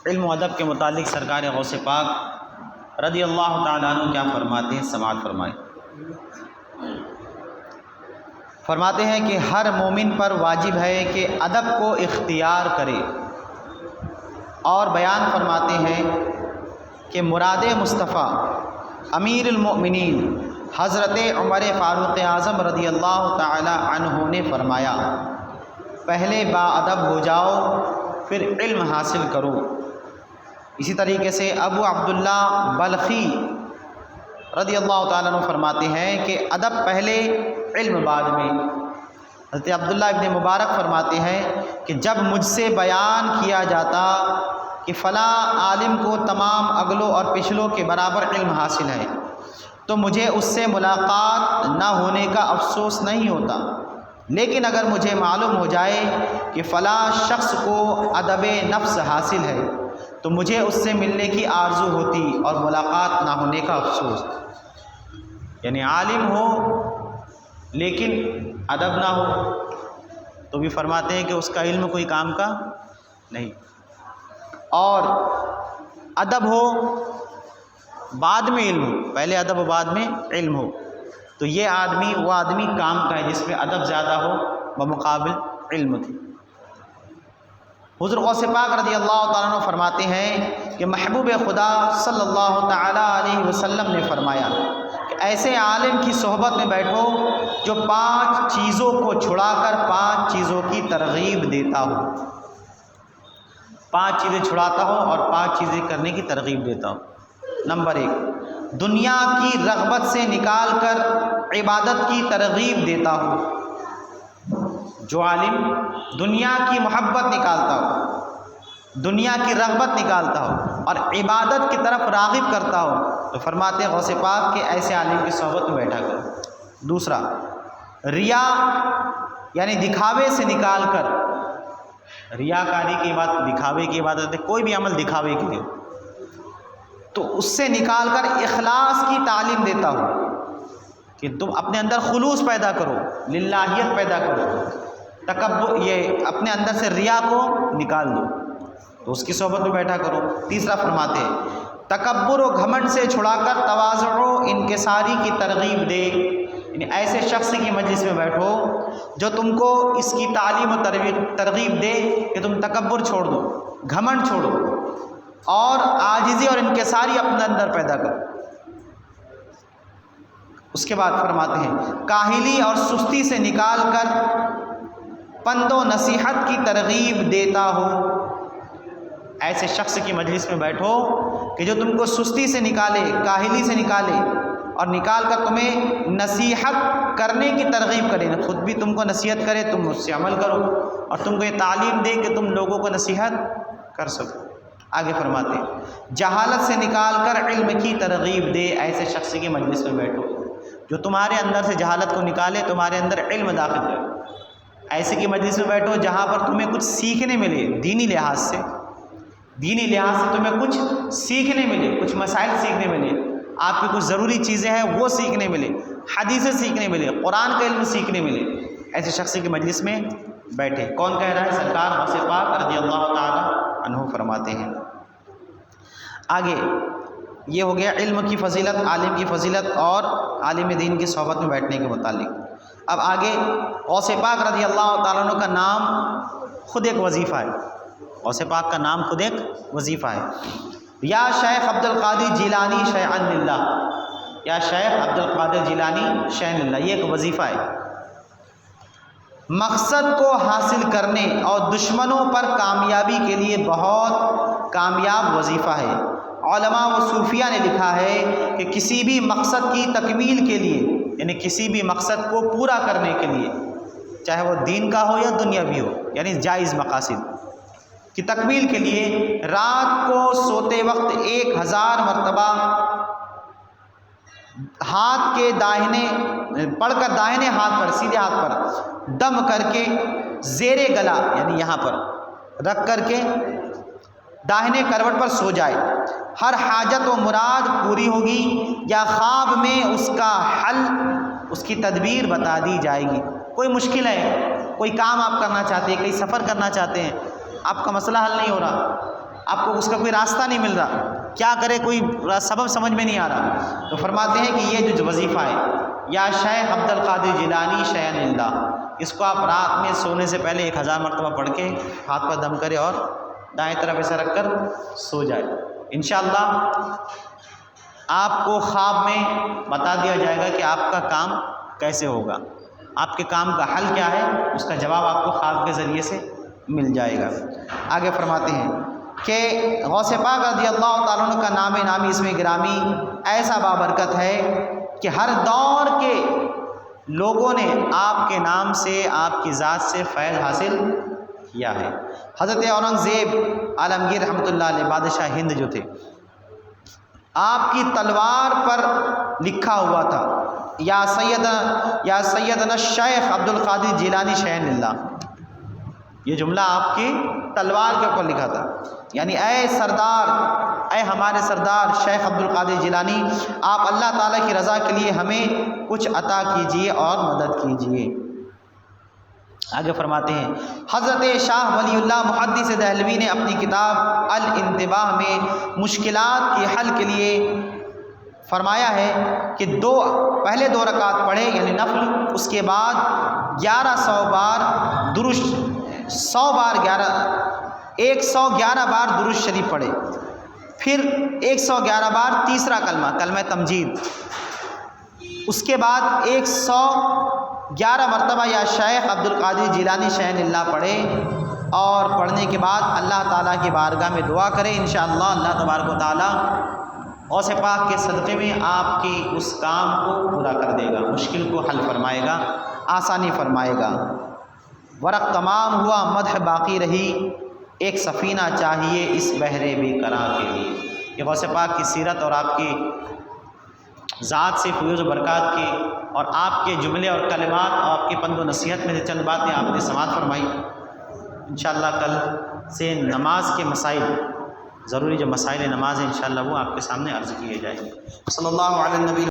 علم و ادب کے متعلق سرکار غوث پاک رضی اللہ تعالیٰ عنہ کیا فرماتے ہیں؟ سماعت فرمائیں۔ فرماتے ہیں کہ ہر مومن پر واجب ہے کہ ادب کو اختیار کرے، اور بیان فرماتے ہیں کہ مراد مصطفیٰ امیر المؤمنین حضرت عمر فاروق اعظم رضی اللہ تعالی عنہ نے فرمایا، پہلے با ادب ہو جاؤ پھر علم حاصل کرو۔ اسی طریقے سے ابو عبداللہ بلخی رضی اللہ تعالیٰ عنہ فرماتے ہیں کہ ادب پہلے علم بعد میں۔ حضرت عبداللہ ابن مبارک فرماتے ہیں کہ جب مجھ سے بیان کیا جاتا کہ فلاں عالم کو تمام اگلوں اور پچھلوں کے برابر علم حاصل ہے، تو مجھے اس سے ملاقات نہ ہونے کا افسوس نہیں ہوتا، لیکن اگر مجھے معلوم ہو جائے کہ فلاں شخص کو ادب نفس حاصل ہے تو مجھے اس سے ملنے کی آرزو ہوتی اور ملاقات نہ ہونے کا افسوس۔ یعنی عالم ہو لیکن ادب نہ ہو تو بھی فرماتے ہیں کہ اس کا علم کوئی کام کا نہیں، اور ادب ہو بعد میں علم ہو، پہلے ادب و بعد میں علم ہو، تو یہ آدمی وہ آدمی کام کا ہے جس میں ادب زیادہ ہو بمقابل علم تھی۔ حضور غوث پاک رضی اللہ تعالیٰ عنہ فرماتے ہیں کہ محبوب خدا صلی اللہ تعالیٰ علیہ وسلم نے فرمایا کہ ایسے عالم کی صحبت میں بیٹھو جو 5 چیزوں کو چھڑا کر 5 چیزوں کی ترغیب دیتا ہو، 5 چیزیں چھڑاتا ہو اور 5 چیزیں کرنے کی ترغیب دیتا ہو۔ نمبر 1، دنیا کی رغبت سے نکال کر عبادت کی ترغیب دیتا ہو۔ جو عالم دنیا کی محبت نکالتا ہو، دنیا کی رغبت نکالتا ہو اور عبادت کی طرف راغب کرتا ہو، تو فرماتے ہیں غوث پاک کہ ایسے عالم کی صحبت میں بیٹھا کرو۔ دوسرا، ریا یعنی دکھاوے سے نکال کر، ریاکاری کی بات، دکھاوے کی عبادت ہے، کوئی بھی عمل دکھاوے کے لیے، تو اس سے نکال کر اخلاص کی تعلیم دیتا ہو کہ تم اپنے اندر خلوص پیدا کرو، للہیت پیدا کرو، تکبر، یہ اپنے اندر سے ریا کو نکال دو، تو اس کی صحبت میں بیٹھا کرو۔ تیسرا فرماتے ہیں تکبر و گھمنڈ سے چھڑا کر تواضع و انکساری کی ترغیب دے، یعنی ایسے شخص کی مجلس میں بیٹھو جو تم کو اس کی تعلیم و ترغیب دے کہ تم تکبر چھوڑ دو، گھمنڈ چھوڑو اور عاجزی اور انکساری اپنے اندر پیدا کرو۔ اس کے بعد فرماتے ہیں کاہلی اور سستی سے نکال کر پند و نصیحت کی ترغیب دیتا ہو۔ ایسے شخص کی مجلس میں بیٹھو کہ جو تم کو سستی سے نکالے، کاہلی سے نکالے اور نکال کر تمہیں نصیحت کرنے کی ترغیب کرے، خود بھی تم کو نصیحت کرے، تم اس سے عمل کرو، اور تم کو یہ تعلیم دے کہ تم لوگوں کو نصیحت کر سکو۔ آگے فرماتے ہیں جہالت سے نکال کر علم کی ترغیب دے۔ ایسے شخص کی مجلس میں بیٹھو جو تمہارے اندر سے جہالت کو نکالے، تمہارے اندر علم داخل کرے۔ ایسے کی مجلس میں بیٹھو جہاں پر تمہیں کچھ سیکھنے ملے، دینی لحاظ سے تمہیں کچھ سیکھنے ملے، کچھ مسائل سیکھنے ملے، آپ کی کچھ ضروری چیزیں ہیں وہ سیکھنے ملے، حدیثیں سیکھنے ملے، قرآن کا علم سیکھنے ملے، ایسے شخص کی مجلس میں بیٹھے۔ کون کہہ رہا ہے؟ سرکار غوث پاک رضی اللہ تعالی عنہ فرماتے ہیں۔ آگے یہ ہو گیا علم کی فضیلت، عالم کی فضیلت اور عالم دین کی صحبت میں بیٹھنے کے متعلق۔ اب آگے غوث پاک رضی اللہ تعالیٰ عنہ کا نام خود ایک وظیفہ ہے، غوث پاک کا نام خود ایک وظیفہ ہے۔ یا شیخ عبد القادر جیلانی شیعاً للہ، یا شیخ عبد القادر جیلانی شیعاً للہ، یہ ایک وظیفہ ہے۔ مقصد کو حاصل کرنے اور دشمنوں پر کامیابی کے لیے بہت کامیاب وظیفہ ہے۔ علماء و صوفیہ نے لکھا ہے کہ کسی بھی مقصد کی تکمیل کے لیے، یعنی کسی بھی مقصد کو پورا کرنے کے لیے، چاہے وہ دین کا ہو یا دنیاوی ہو، یعنی جائز مقاصد کی تکمیل کے لیے رات کو سوتے وقت 1000 مرتبہ ہاتھ کے داہنے پڑھ کر، داہنے ہاتھ پر، سیدھے ہاتھ پر دم کر کے زیر گلا، یعنی یہاں پر رکھ کر کے داہنے کروٹ پر سو جائے، ہر حاجت و مراد پوری ہوگی یا خواب میں اس کا حل، اس کی تدبیر بتا دی جائے گی۔ کوئی مشکل ہے، کوئی کام آپ کرنا چاہتے ہیں، کہیں سفر کرنا چاہتے ہیں، آپ کا مسئلہ حل نہیں ہو رہا، آپ کو اس کا کوئی راستہ نہیں مل رہا، کیا کرے، کوئی سبب سمجھ میں نہیں آ رہا، تو فرماتے ہیں کہ یہ جو وظیفہ ہے یا شیخ عبد القادر جیلانی شیئا للہ، اس کو آپ رات میں سونے سے پہلے 1000 مرتبہ پڑھ کے ہاتھ پر دم کرے اور دائیں طرف ایسا رکھ کر سو جائے۔ انشاءاللہ آپ کو خواب میں بتا دیا جائے گا کہ آپ کا کام کیسے ہوگا، آپ کے کام کا حل کیا ہے، اس کا جواب آپ کو خواب کے ذریعے سے مل جائے گا۔ آگے فرماتے ہیں کہ غوث پاک رضی اللہ تعالیٰ عنہ کا نام نامی اس میں گرامی ایسا بابرکت ہے کہ ہر دور کے لوگوں نے آپ کے نام سے، آپ کی ذات سے فیض حاصل کیا ہے۔ حضرت اورنگزیب عالمگیر رحمۃ اللہ علیہ بادشاہ ہند جو تھے، آپ کی تلوار پر لکھا ہوا تھا یا سیدنا الشیخ عبد القادر جیلانی شیئا للہ، یہ جملہ آپ کی تلوار کے اوپر لکھا تھا، یعنی اے سردار، اے ہمارے سردار شیخ عبد القادر جیلانی، آپ اللہ تعالیٰ کی رضا کے لیے ہمیں کچھ عطا کیجئے اور مدد کیجئے۔ آگے فرماتے ہیں حضرت شاہ ولی اللہ محدث دہلوی نے اپنی کتاب الانتباہ میں مشکلات کے حل کے لیے فرمایا ہے کہ پہلے 2 رکعت پڑھے یعنی نفل، اس کے بعد 1100 بار درود 111 بار درود شریف پڑھے، پھر 111 بار تیسرا کلمہ تمجید، اس کے بعد 111 مرتبہ یا شیخ عبد القادر جیلانی شیئا للہ پڑھے، اور پڑھنے کے بعد اللہ تعالیٰ کی بارگاہ میں دعا کرے، انشاءاللہ اللہ تبارک و تعالیٰ غوث پاک کے صدقے میں آپ کی اس کام کو پورا کر دے گا، مشکل کو حل فرمائے گا، آسانی فرمائے گا۔ ورق تمام ہوا، مدح باقی رہی، ایک سفینہ چاہیے اس بحر بے قرار کے لیے۔ یہ غوث پاک کی سیرت اور آپ کی ذات سے فیوز و برکات کی اور آپ کے جملے اور کلمات اور آپ کے پند و نصیحت میں سے چند باتیں آپ نے سماعت فرمائی۔ انشاءاللہ کل سے نماز کے مسائل، ضروری جو مسائل نماز ہیں انشاءاللہ وہ آپ کے سامنے عرض کیے جائیں گے۔ صلی اللہ علیہ النبی